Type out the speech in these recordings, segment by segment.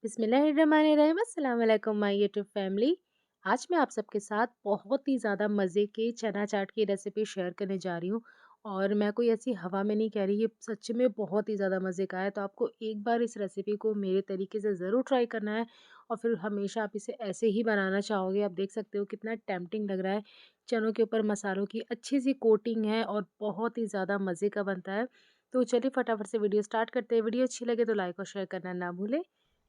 बिस्मिल्लाहिर्रहमानिर्रहीम। अस्सलाम वालेकुम माय यूट्यूब फैमिली। आज मैं आप सबके साथ बहुत ही ज़्यादा मज़े के चना चाट की रेसिपी शेयर करने जा रही हूँ। और मैं कोई ऐसी हवा में नहीं कह रही, ये सच में बहुत ही ज़्यादा मज़े का है। तो आपको एक बार इस रेसिपी को मेरे तरीके से ज़रूर ट्राई करना है और फिर हमेशा आप इसे ऐसे ही बनाना चाहोगे। आप देख सकते हो कितना टेम्पटिंग लग रहा है। चनों के ऊपर मसालों की अच्छी सी कोटिंग है और बहुत ही ज़्यादा मज़े का बनता है। तो चलिए फटाफट से वीडियो स्टार्ट करते हैं। वीडियो अच्छी लगे तो लाइक और शेयर करना ना भूलें।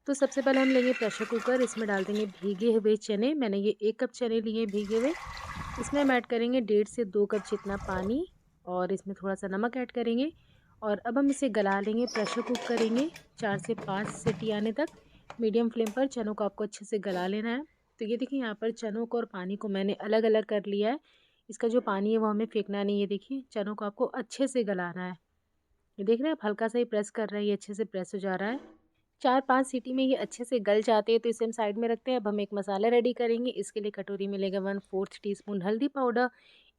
तो सबसे पहले हम लेंगे प्रेशर कुकर। इसमें डाल देंगे भीगे हुए चने। मैंने ये 1 कप चने लिए भीगे हुए। इसमें हम ऐड करेंगे 1.5 से 2 कप जितना पानी और इसमें थोड़ा-सा नमक ऐड करेंगे और अब हम इसे गला लेंगे, प्रेशर कुक करेंगे 4 से 5 सीटी आने तक। मीडियम फ्लेम पर चनों को आपको अच्छे से गला लेना है। तो ये देखिए यहाँ पर चनों को और पानी को मैंने अलग-अलग कर लिया है। इसका जो पानी है वो हमें फेंकना नहीं है। देखिए चनों को आपको अच्छे से गलाना है। ये देख रहे हैं आप, हल्का सा ही प्रेस कर रहे हैं, ये अच्छे से प्रेस हो जा रहा है। 4-5 सीटी में ये अच्छे से गल जाते हैं तो इसे हम साइड में रखते हैं। अब हम एक मसाला रेडी करेंगे। इसके लिए कटोरी में लेंगे 1/4 टीस्पून हल्दी पाउडर,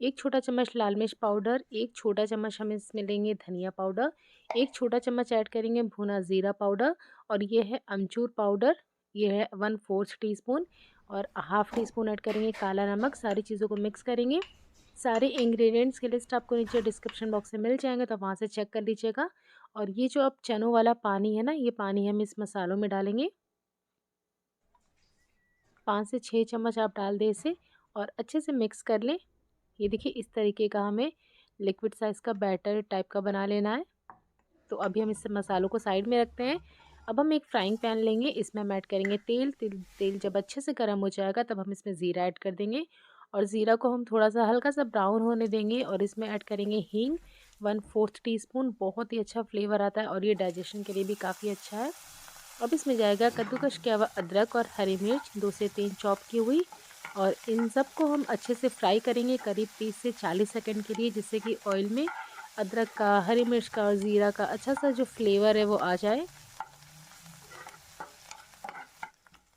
1 छोटा चम्मच लाल मिर्च पाउडर, 1 छोटा चम्मच हम इसमें लेंगे धनिया पाउडर, 1 छोटा चम्मच ऐड करेंगे भुना ज़ीरा पाउडर और ये है अमचूर पाउडर, ये है 1/4 टीस्पून और हाफ़ टी स्पून ऐड करेंगे काला नमक। सारी चीज़ों को मिक्स करेंगे। सारे इंग्रेडिएंट्स की लिस्ट आपको नीचे डिस्क्रिप्शन बॉक्स में मिल जाएंगे, तो वहाँ से चेक कर लीजिएगा। और ये जो अब चनों वाला पानी है ना, ये पानी हम इस मसालों में डालेंगे। 5 से 6 चम्मच आप डाल दें इसे और अच्छे से मिक्स कर लें। ये देखिए इस तरीके का हमें लिक्विड साइज़ का बैटर टाइप का बना लेना है। तो अभी हम इस मसालों को साइड में रखते हैं। अब हम एक फ्राइंग पैन लेंगे, इसमें हम ऐड करेंगे तेल। तेल जब अच्छे से गर्म हो जाएगा तब हम इसमें ज़ीरा ऐड कर देंगे और ज़ीरा को हम थोड़ा-सा हल्का-सा ब्राउन होने देंगे और इसमें ऐड करेंगे हींग 1/4 टीस्पून। बहुत ही अच्छा फ्लेवर आता है और ये डाइजेशन के लिए भी काफ़ी अच्छा है। अब इसमें जाएगा कद्दूकस किया हुआ अदरक और हरी मिर्च 2 से 3 चॉप की हुई और इन सब को हम अच्छे से फ्राई करेंगे करीब 30 से 40 सेकंड के लिए, जिससे कि ऑयल में अदरक का, हरी मिर्च का और ज़ीरा का अच्छा सा जो फ्लेवर है वो आ जाए।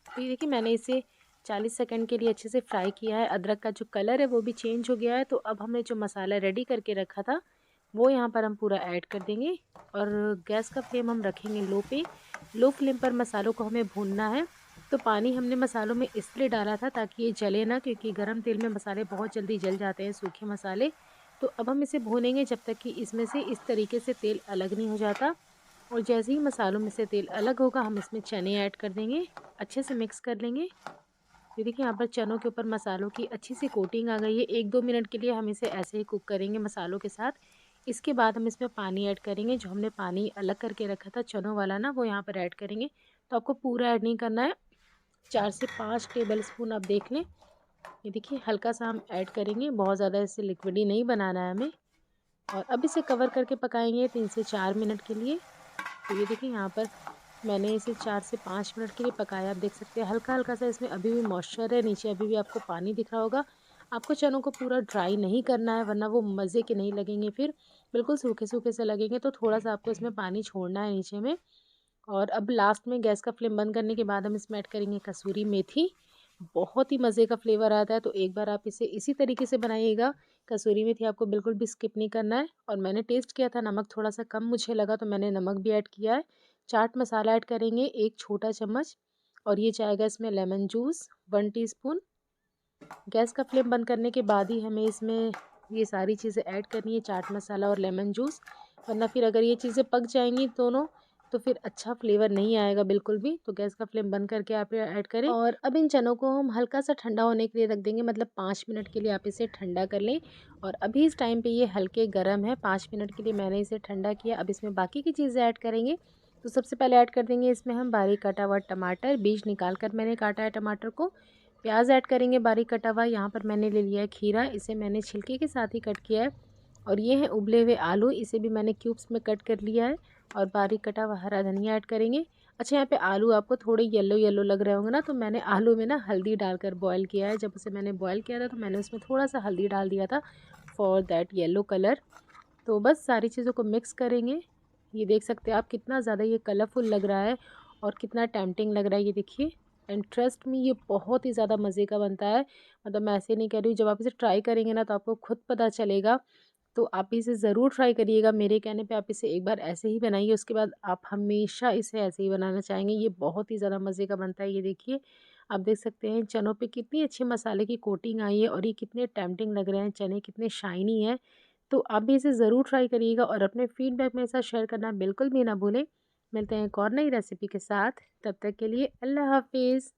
तो ये देखिए मैंने इसे 40 सेकंड के लिए अच्छे से फ्राई किया है। अदरक का जो कलर है वो भी चेंज हो गया है। तो अब हमने जो मसाला रेडी करके रखा था वो यहाँ पर हम पूरा ऐड कर देंगे और गैस का फ्लेम हम रखेंगे लो पे। लो फ्लेम पर मसालों को हमें भूनना है। तो पानी हमने मसालों में इसलिए डाला था ताकि ये जले ना, क्योंकि गरम तेल में मसाले बहुत जल्दी जल जाते हैं, सूखे मसाले। तो अब हम इसे भूनेंगे जब तक कि इसमें से इस तरीके से तेल अलग नहीं हो जाता। और जैसे ही मसालों में से तेल अलग होगा हम इसमें चने ऐड कर देंगे, अच्छे से मिक्स कर लेंगे। ये देखिए यहाँ पर चनों के ऊपर मसालों की अच्छी सी कोटिंग आ गई है। 1-2 मिनट के लिए हम इसे ऐसे ही कुक करेंगे मसालों के साथ। इसके बाद हम इसमें पानी ऐड करेंगे। जो हमने पानी अलग करके रखा था चनों वाला ना, वो यहाँ पर ऐड करेंगे। तो आपको पूरा ऐड नहीं करना है, 4 से 5 टेबल स्पून आप देख लें। ये देखिए हल्का सा हम ऐड करेंगे, बहुत ज़्यादा इसे लिक्विडी नहीं बनाना है हमें। और अब इसे कवर करके पकाएंगे 3 से 4 मिनट के लिए। तो ये देखिए यहाँ पर मैंने इसे 4 से 5 मिनट के लिए पकाया। आप देख सकते हैं हल्का-हल्का सा इसमें अभी भी मॉइस्चर है, नीचे अभी भी आपको पानी दिख रहा होगा। आपको चनों को पूरा ड्राई नहीं करना है वरना वो मज़े के नहीं लगेंगे फिर, बिल्कुल सूखे-सूखे से लगेंगे। तो थोड़ा-सा आपको इसमें पानी छोड़ना है नीचे में। और अब लास्ट में गैस का फ्लेम बंद करने के बाद हम इसमें ऐड करेंगे कसूरी मेथी। बहुत ही मज़े का फ्लेवर आता है, तो एक बार आप इसे इसी तरीके से बनाइएगा। कसूरी मेथी आपको बिल्कुल भी स्किप नहीं करना है। और मैंने टेस्ट किया था, नमक थोड़ा-सा कम मुझे लगा तो मैंने नमक भी ऐड किया है। चाट मसाला ऐड करेंगे 1 छोटा चम्मच और ये जाएगा इसमें लेमन जूस 1 टीस्पून। गैस का फ्लेम बंद करने के बाद ही हमें इसमें ये सारी चीज़ें ऐड करनी है, चाट मसाला और लेमन जूस। वरना फिर अगर ये चीज़ें पक जाएँगी दोनों तो फिर अच्छा फ्लेवर नहीं आएगा बिल्कुल भी। तो गैस का फ्लेम बंद करके आप ये ऐड करें और अब इन चनों को हम हल्का-सा ठंडा होने के लिए रख देंगे, मतलब 5 मिनट के लिए आप इसे ठंडा कर लें। और अभी इस टाइम पे ये हल्के गरम है, 5 मिनट के लिए मैंने इसे ठंडा किया। अब इसमें बाकी की चीज़ें ऐड करेंगे। तो सबसे पहले ऐड कर देंगे इसमें हम बारीक कटा हुआ टमाटर, बीज निकाल कर मैंने काटा है टमाटर को। प्याज़ ऐड करेंगे बारीक कटा हुआ। यहाँ पर मैंने ले लिया है खीरा, इसे मैंने छिलके के साथ ही कट किया है। और ये है उबले हुए आलू, इसे भी मैंने क्यूब्स में कट कर लिया है। और बारीक कटा हुआ हरा धनिया ऐड करेंगे। अच्छा यहाँ पे आलू आपको थोड़े येलो येलो लग रहे होंगे ना, तो मैंने आलू में ना हल्दी डालकर बॉयल किया है। जब उसे मैंने बॉयल किया था तो मैंने उसमें थोड़ा सा हल्दी डाल दिया था फॉर दैट येलो कलर। तो बस सारी चीज़ों को मिक्स करेंगे। ये देख सकते हैं आप कितना ज़्यादा ये कलरफुल लग रहा है और कितना टेम्पटिंग लग रहा है, ये देखिए। एंड ट्रस्ट मी ये बहुत ही ज़्यादा मज़े का बनता है। मतलब मैं ऐसे नहीं कह रही हूँ, जब आप इसे ट्राई करेंगे ना तो आपको खुद पता चलेगा तो आप इसे ज़रूर ट्राई करिएगा। मेरे कहने पे आप इसे एक बार ऐसे ही बनाइए, उसके बाद आप हमेशा इसे ऐसे ही बनाना चाहेंगे। ये बहुत ही ज़्यादा मज़े का बनता है। ये देखिए, आप देख सकते हैं चनों पे कितनी अच्छी मसाले की कोटिंग आई है और ये कितने टेम्प्टिंग लग रहे हैं, चने कितने शाइनी हैं। तो आप भी इसे ज़रूर ट्राई करिएगा और अपने फीडबैक मेरे साथ शेयर करना बिल्कुल भी ना भूलें। मिलते हैं एक और नई रेसिपी के साथ, तब तक के लिए अल्लाह हाफ़िज़।